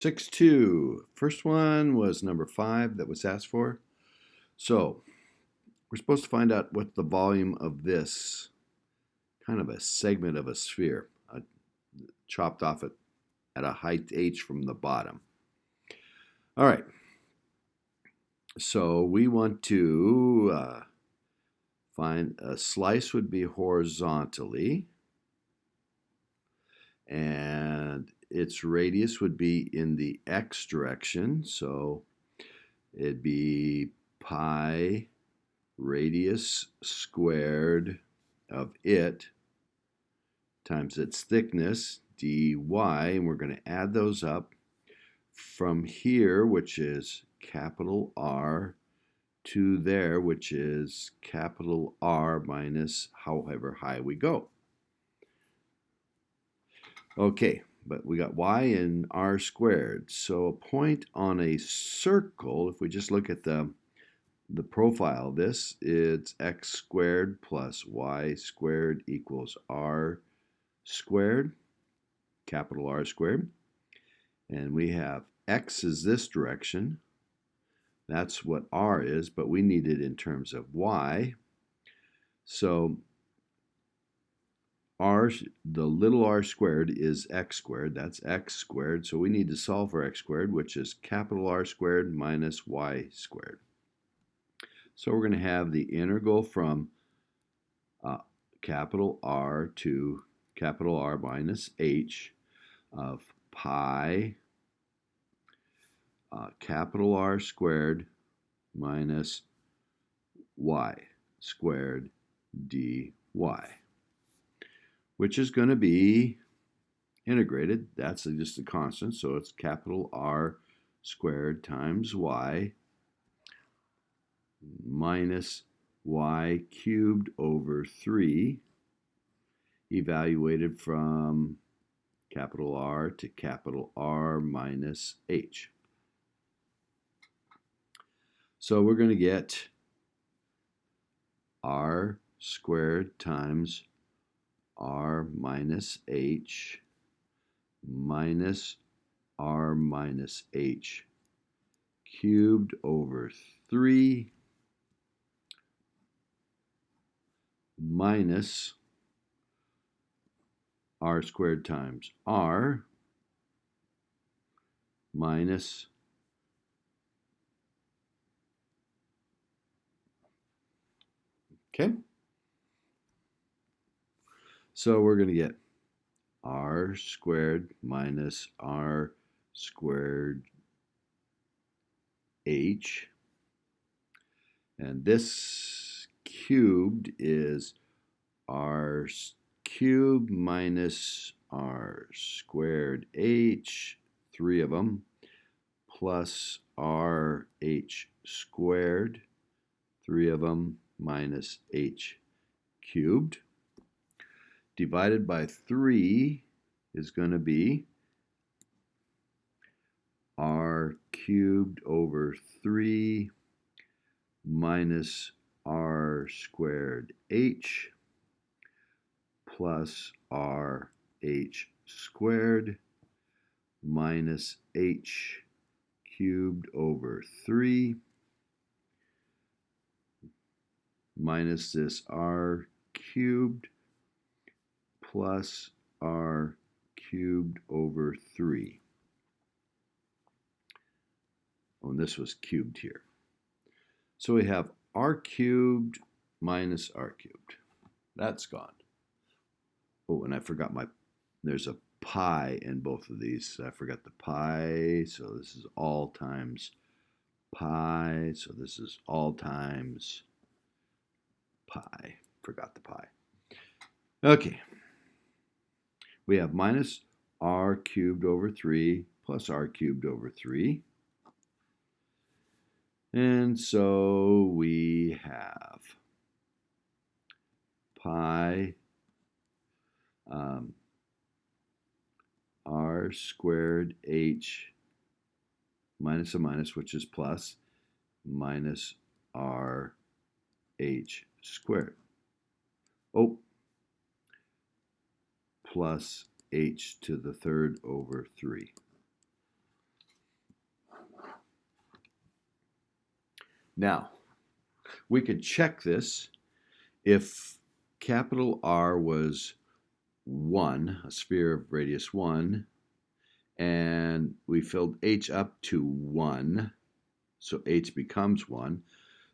6-2. First one was number 5 that was asked for. So we're supposed to find out what the volume of this kind of a segment of a sphere, chopped off at a height h from the bottom. All right. So we want to find a slice would be horizontally, and its radius would be in the x direction. So it'd be pi radius squared of it times its thickness, dy, and we're going to add those up from here, which is capital R, to there, which is capital R minus however high we go. Okay, but we got y and r squared. So a point on a circle, if we just look at the profile of this, it's x squared plus y squared equals r squared, capital R squared. And we have x is this direction. That's what r is, but we need it in terms of y. So r, the little r squared is x squared. That's x squared. So we need to solve for x squared, which is capital R squared minus y squared. So we're going to have the integral from capital R to capital R minus h of pi capital R squared minus y squared dy, which is going to be integrated. That's just a constant, so it's capital R squared times y minus y cubed over 3, evaluated from capital R to capital R minus h. So we're going to get r squared times r minus h minus r minus h cubed over 3 minus r squared times r minus okay. So we're going to get r squared minus r squared h, and this cubed is r cubed minus r squared h, 3 of them, plus r h squared, 3 of them, minus h cubed, divided by 3 is going to be r cubed over 3 minus r squared h plus r h squared minus h cubed over 3 minus this r cubed plus r cubed over 3. Oh, and this was cubed here. So we have r cubed minus r cubed. That's gone. Oh, and I forgot there's a pi in both of these. I forgot the pi, so this is all times pi, so this is all times pi. Forgot the pi. Okay. We have minus r cubed over 3 plus r cubed over 3. And so we have pi r squared h minus a minus, which is plus, minus r h squared. Oh, plus h to the third over 3. Now, we could check this if capital R was 1, a sphere of radius 1, and we filled h up to 1, so h becomes 1,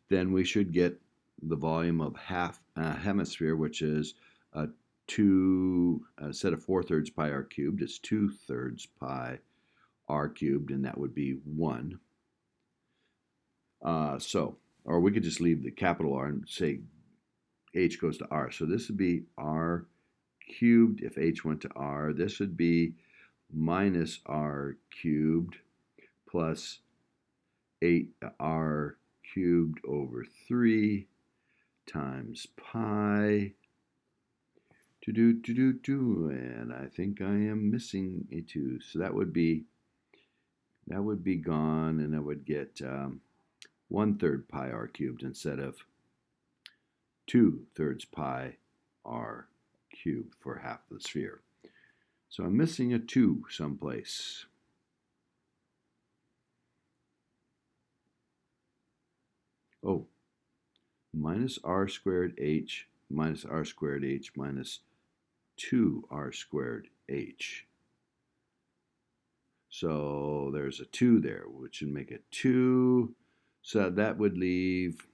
then we should get the volume of half a hemisphere, which is instead of 4/3 pi r cubed, it's 2/3 pi r cubed, and that would be 1. Or we could just leave the capital R and say h goes to r. So this would be r cubed if h went to r. This would be minus r cubed plus 8r cubed over 3 times pi. And I think I am missing a 2. So that would be gone, and I would get 1/3 pi r cubed instead of 2/3 pi r cubed for half the sphere. So I'm missing a 2 someplace. Oh, minus r squared h minus r squared h minus 2r squared h. So there's a 2 there, which would make it 2. So that would leave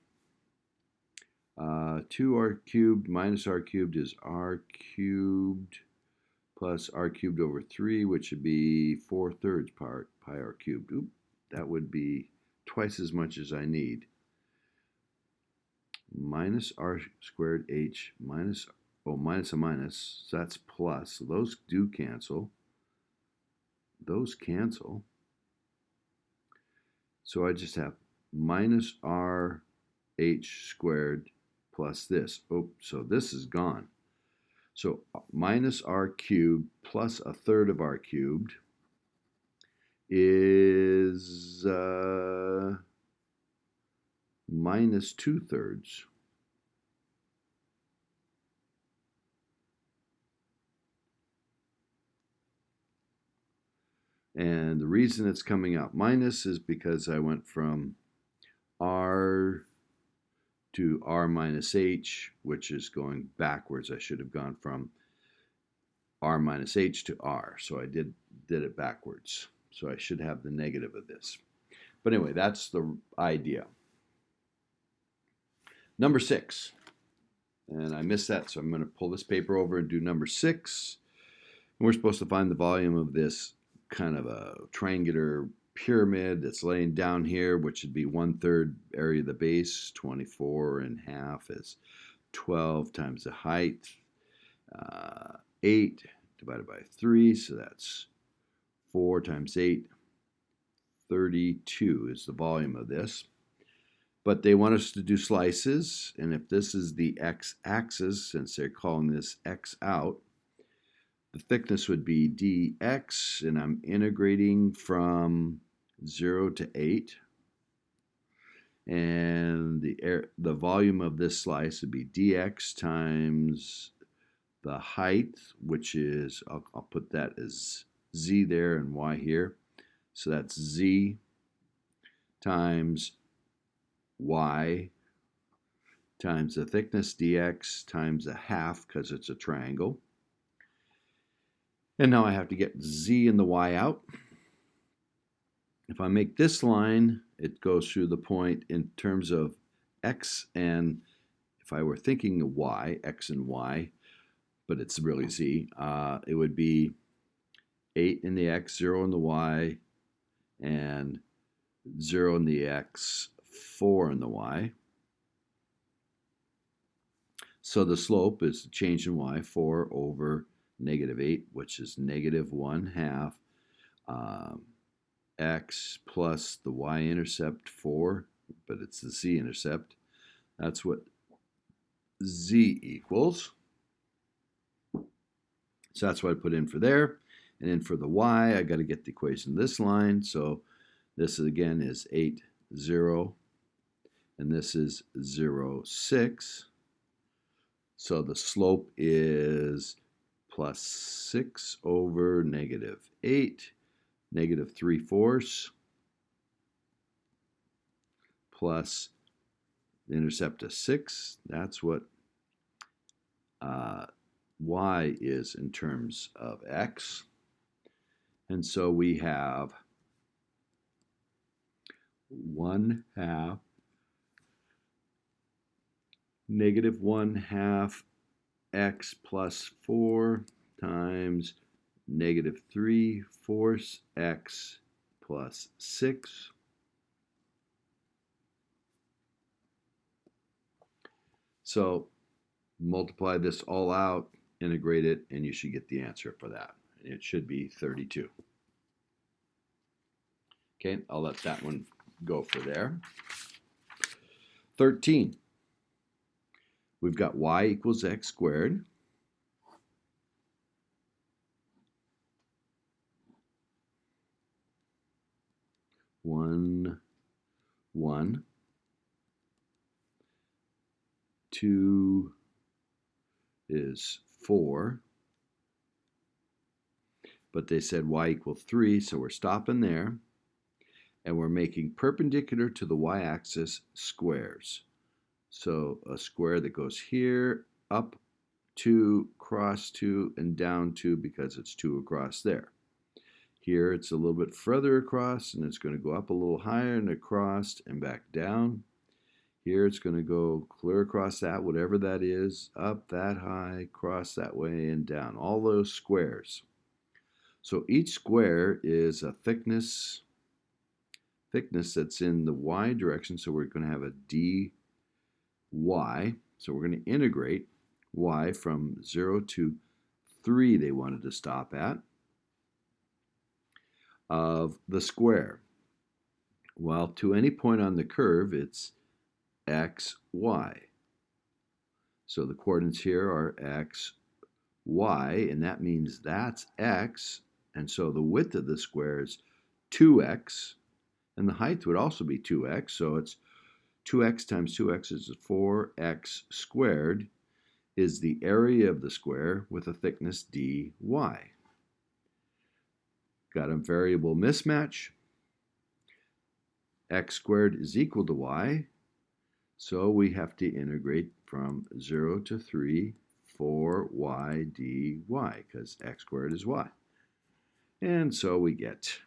2r cubed minus r cubed is r cubed plus r cubed over 3, which would be 4/3 pi r cubed. Oop, that would be twice as much as I need. Minus r squared h minus, minus a minus, so that's plus. So those do cancel. Those cancel. So I just have minus r h squared plus this. Oh, so this is gone. So minus r cubed plus 1/3 of r cubed is minus 2/3. And the reason it's coming out minus is because I went from r to r minus h, which is going backwards. I should have gone from r minus h to r. So I did it backwards. So I should have the negative of this. But anyway, that's the idea. Number 6. And I missed that, so I'm going to pull this paper over and do number 6. And we're supposed to find the volume of this kind of a triangular pyramid that's laying down here, which would be 1/3 area of the base. 24.5 is 12 times the height. 8 divided by 3, so that's 4 times 8. 32 is the volume of this. But they want us to do slices, and if this is the x-axis, since they're calling this x out, the thickness would be dx, and I'm integrating from 0 to 8. And the volume of this slice would be dx times the height, which is, I'll put that as z there and y here. So that's z times y times the thickness dx times a half, because it's a triangle. And now I have to get z and the y out. If I make this line, it goes through the point in terms of x, and if I were thinking of y, x and y, but it's really z, it would be 8 in the x, 0 in the y, and 0 in the x, 4 in the y. So the slope is the change in y, 4 over -8, which is -1/2 x plus the y-intercept 4, but it's the z-intercept. That's what z equals. So that's what I put in for there. And then for the y, I got to get the equation of this line. So this again is 8, 0, and this is 0, 6. So the slope is plus 6 over -8, -3/4, plus the intercept is 6. That's what y is in terms of x. And so we have 1/2 negative 1/2 x plus 4 times negative 3/4 x plus 6. So multiply this all out, integrate it, and you should get the answer for that. It should be 32. Okay, I'll let that one go for there. 13. We've got y equals x squared. One, 2 is 4. But they said y equals 3, so we're stopping there. And we're making perpendicular to the y-axis squares. So a square that goes here, up 2, across 2, and down 2 because it's 2 across there. Here it's a little bit further across, and it's going to go up a little higher and across and back down. Here it's going to go clear across that, whatever that is, up that high, across that way, and down. All those squares. So each square is a thickness that's in the y direction, so we're going to have a dy. So we're going to integrate y from 0 to 3 they wanted to stop at of the square. Well, to any point on the curve, it's x, y. So the coordinates here are x, y, and that means that's x, and so the width of the square is 2x, and the height would also be 2x, so it's 2x times 2x is 4x squared is the area of the square with a thickness dy. Got a variable mismatch. X squared is equal to y, so we have to integrate from 0 to 3 for y dy, because x squared is y. And so we get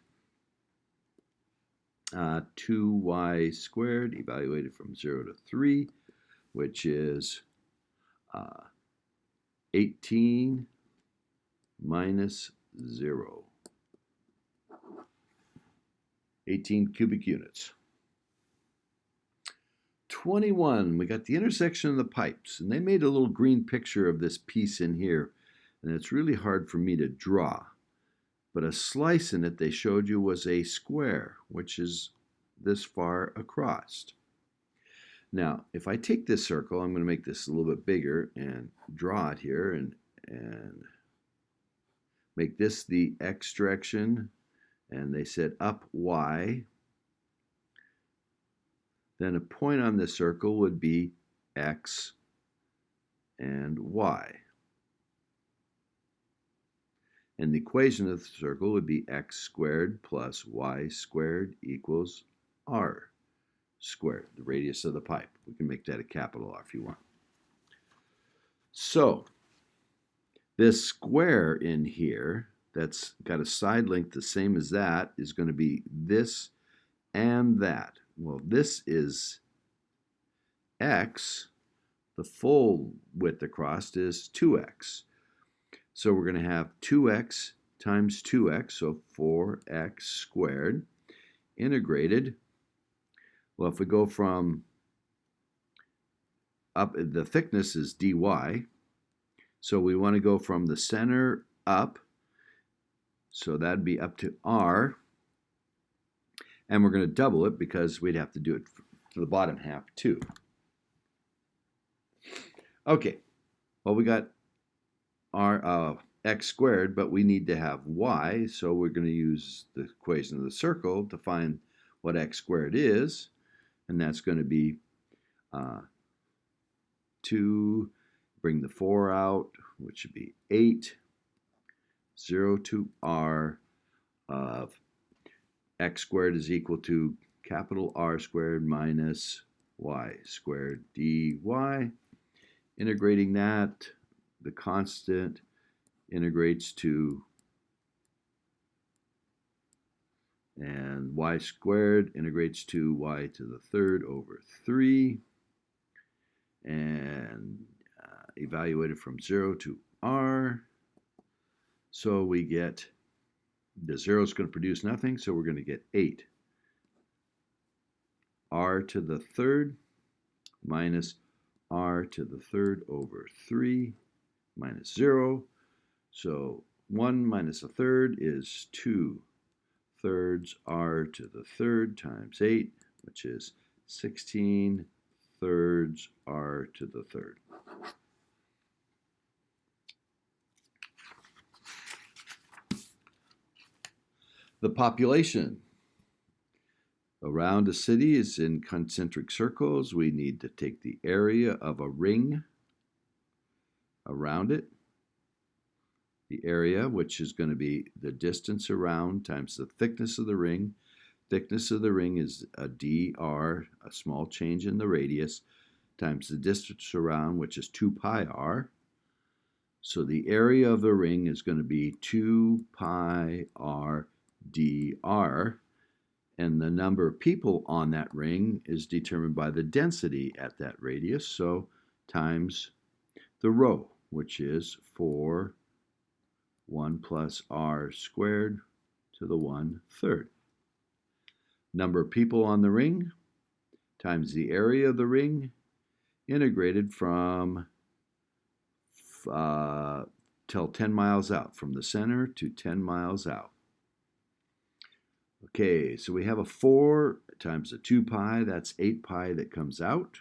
2y squared evaluated from 0 to 3, which is 18 minus 0. 18 cubic units. 21, we got the intersection of the pipes, and they made a little green picture of this piece in here, and it's really hard for me to draw. But a slice in it they showed you was a square, which is this far across. Now, if I take this circle, I'm going to make this a little bit bigger and draw it here and make this the x direction, and they said up y. Then a point on this circle would be x and y. And the equation of the circle would be x squared plus y squared equals r squared, the radius of the pipe. We can make that a capital R if you want. So this square in here that's got a side length the same as that is going to be this and that. Well, this is x. The full width across is 2x. So we're going to have 2x times 2x, so 4x squared, integrated. Well, if we go from up, the thickness is dy, so we want to go from the center up, so that'd be up to r, and we're going to double it because we'd have to do it for the bottom half too. Okay, well, we got our x squared, but we need to have y, so we're going to use the equation of the circle to find what x squared is, and that's going to be 2, bring the 4 out, which should be 8, 0 to r of x squared is equal to capital R squared minus y squared dy. Integrating that, the constant integrates to, and y squared integrates to y to the third over 3, and evaluated from 0 to r. So we get, the 0 is going to produce nothing, so we're going to get 8 r to the third minus r to the third over 3 minus 0. So 1 minus a third is 2 thirds r to the third times 8, which is 16 thirds r to the third. The population around a city is in concentric circles. We need to take the area of a ring around it, the area, which is going to be the distance around times the thickness of the ring. Thickness of the ring is a dr, a small change in the radius, times the distance around, which is 2 pi r. So the area of the ring is going to be 2 pi r dr, and the number of people on that ring is determined by the density at that radius, so times the rho, which is 4 1 plus r squared to the 1/3. Number of people on the ring times the area of the ring integrated from till 10 miles out, from the center to 10 miles out. Okay, so we have a 4 times the 2 pi, that's 8 pi that comes out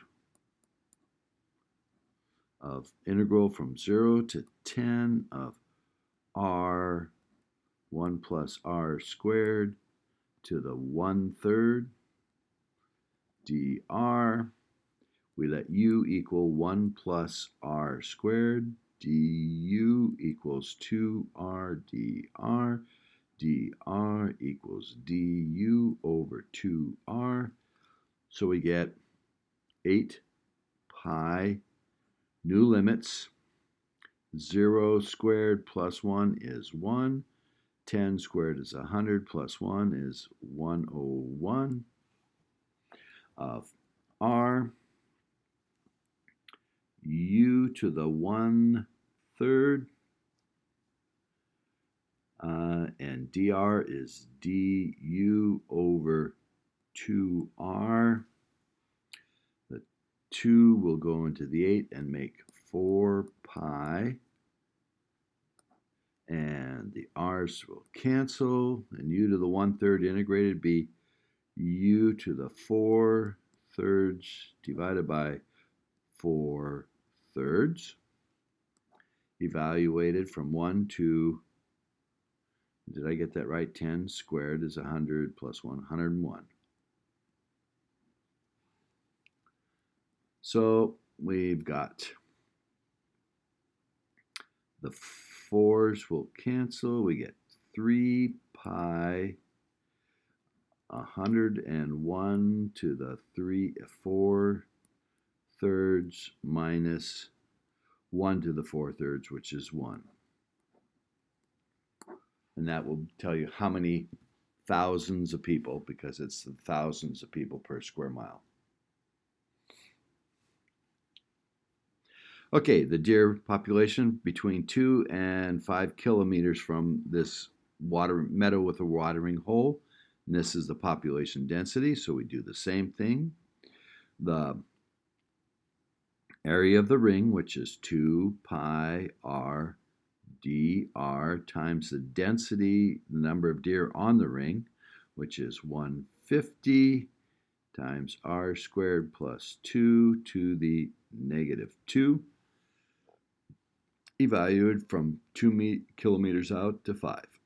of integral from 0 to 10 of r 1 plus r squared to the 1/3 dr. We let u equal 1 plus r squared. Du equals 2r dr. dr equals du over 2r. So we get 8 pi, new limits. 0 squared plus 1 is 1. 10 squared is 100 plus 1 is 101 of r. U to the 1/3, and dr is du over 2r. The 2 will go into the 8 and make 4 pi, and the r's will cancel, and u to the 1/3 integrated be u to the 4/3 divided by 4/3, evaluated from 1 to, did I get that right? 10 squared is 100 plus 1, 101. So we've got the 4's will cancel. We get 3 pi 101 to the 4/3 minus 1 to the 4/3, which is 1. And that will tell you how many thousands of people, because it's the thousands of people per square mile. Okay, the deer population between 2 and 5 kilometers from this meadow with a watering hole. And this is the population density, so we do the same thing. The area of the ring, which is 2 pi r dr, times the density, the number of deer on the ring, which is 150 times r squared plus 2 to the -2, evaluated from 2 kilometers out to 5.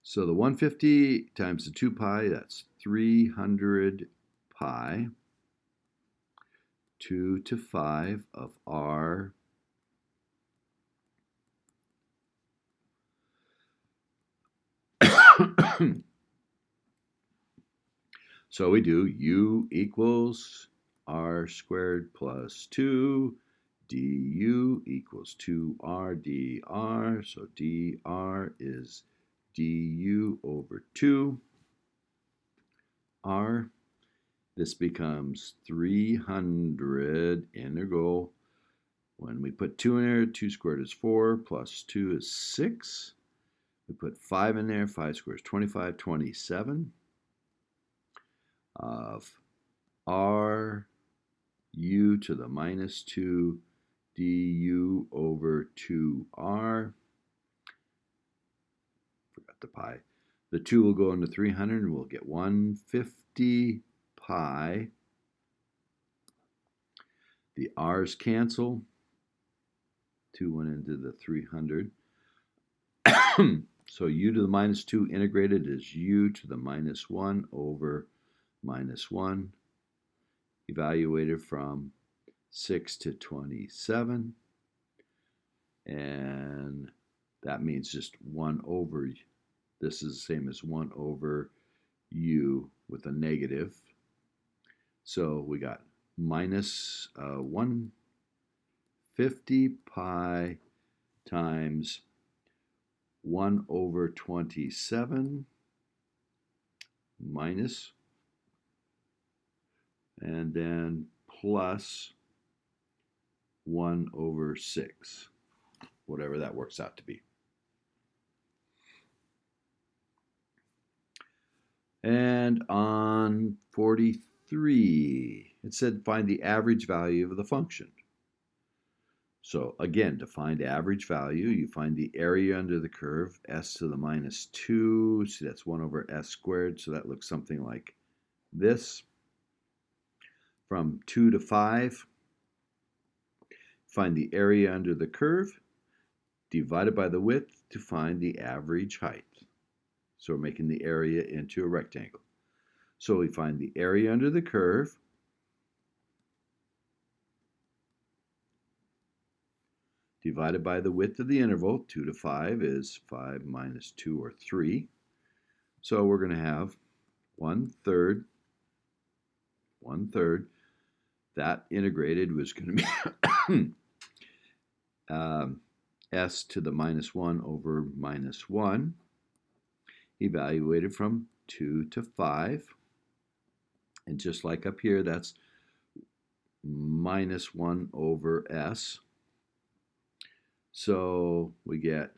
So the 150 times the 2 pi, that's 300 pi, 2 to 5 of r So we do u equals r squared plus 2 du equals 2r dr. So dr is du over 2r. This becomes 300 integral. When we put 2 in there, 2 squared is 4, plus 2 is 6. We put 5 in there, 5 squared is 25, 27 of r u to the minus 2 du over 2r. Forgot the pi. The 2 will go into 300 and we'll get 150 pi. The r's cancel. 2 went into the 300. So u to the minus 2 integrated is u to the minus 1 over minus 1. Evaluated from 6 to 27. And that means just 1 over. This is the same as 1 over u with a negative. So we got minus 150 pi times 1 over 27 minus, and then plus 1 over 6, whatever that works out to be. And on 43, it said find the average value of the function. So again, to find average value, you find the area under the curve, s to the minus 2. See, that's 1 over s squared, so that looks something like this. From 2 to 5, find the area under the curve, divided by the width to find the average height. So we're making the area into a rectangle. So we find the area under the curve, divided by the width of the interval. 2 to 5 is 5 minus 2, or 3. So we're going to have 1/3. That integrated was going to be s to the minus 1 over minus 1. Evaluated from 2 to 5. And just like up here, that's minus 1 over s. So we get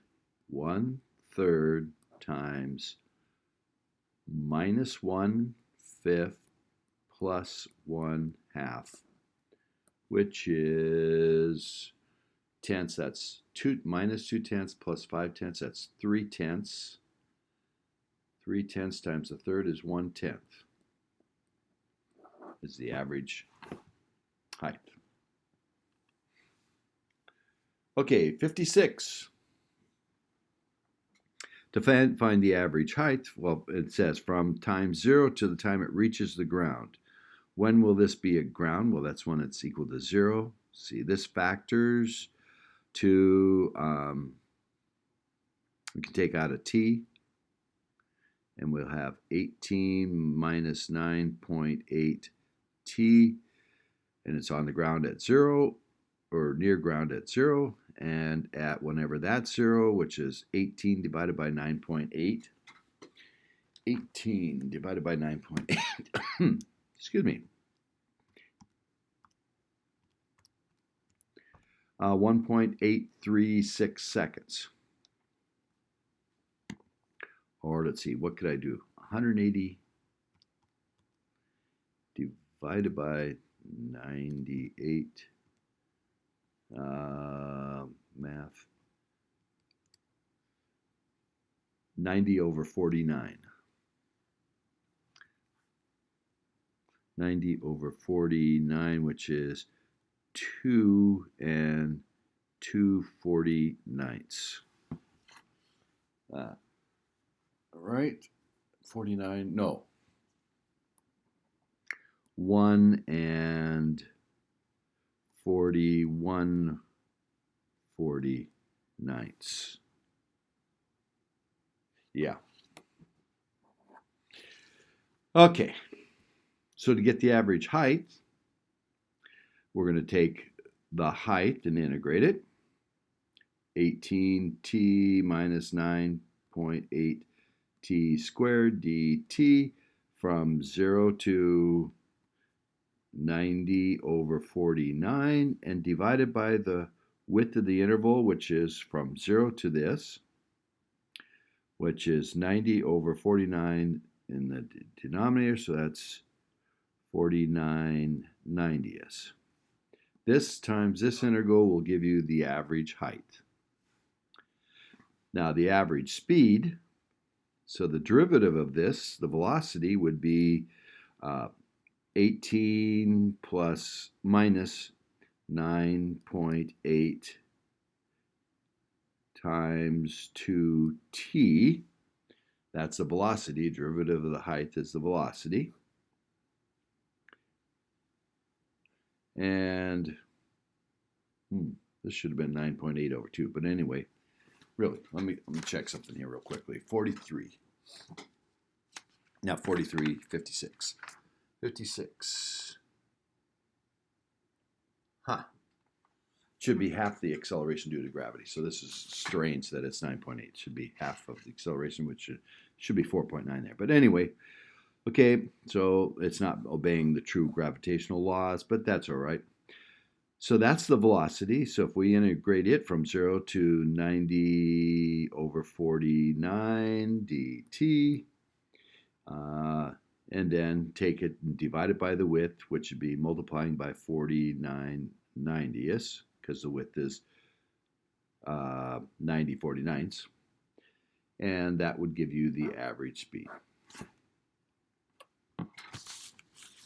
1/3 times minus 1/5 plus 1/2, which is tenths. That's minus 2 tenths plus 5 tenths. That's 3 tenths. 3 tenths times 1/3 is 1/10. Is the average height. Okay, 56. To find the average height, well, it says from time 0 to the time it reaches the ground. When will this be at ground? Well, that's when it's equal to 0. See, this factors to, we can take out a t, and we'll have 18 minus 9.8 t, and it's on the ground at 0, or near ground at 0, and at whenever that's 0, which is 18 divided by 9.8. 18 divided by 9.8. Excuse me. 1.836 seconds. Or let's see, what could I do? 180 divided by 98. Math. 90 over 49. 90 over 49, which is 2 2/49. Right? 49, no. 1 41/49. Yeah. Okay. So to get the average height, we're going to take the height and integrate it. 18t minus 9.8t squared dt from 0 to 90 over 49 and divided by the width of the interval, which is from 0 to this, which is 90 over 49 in the denominator, so that's 49/90ths. This times this integral will give you the average height. Now the average speed, so the derivative of this, the velocity, would be 18 plus minus 9.8 times 2t. That's the velocity. Derivative of the height is the velocity. And this should have been 9.8 over 2. But anyway, really, let me check something here real quickly. 43. Not 43, 56. 56. Should be half the acceleration due to gravity. So this is strange that it's 9.8. It should be half of the acceleration, which should be 4.9 there. But anyway, okay, so it's not obeying the true gravitational laws, but that's all right. So that's the velocity. So if we integrate it from 0 to 90 over 49 dt, and then take it and divide it by the width, which would be multiplying by 49/90ths, because the width is 90/49ths, and that would give you the average speed.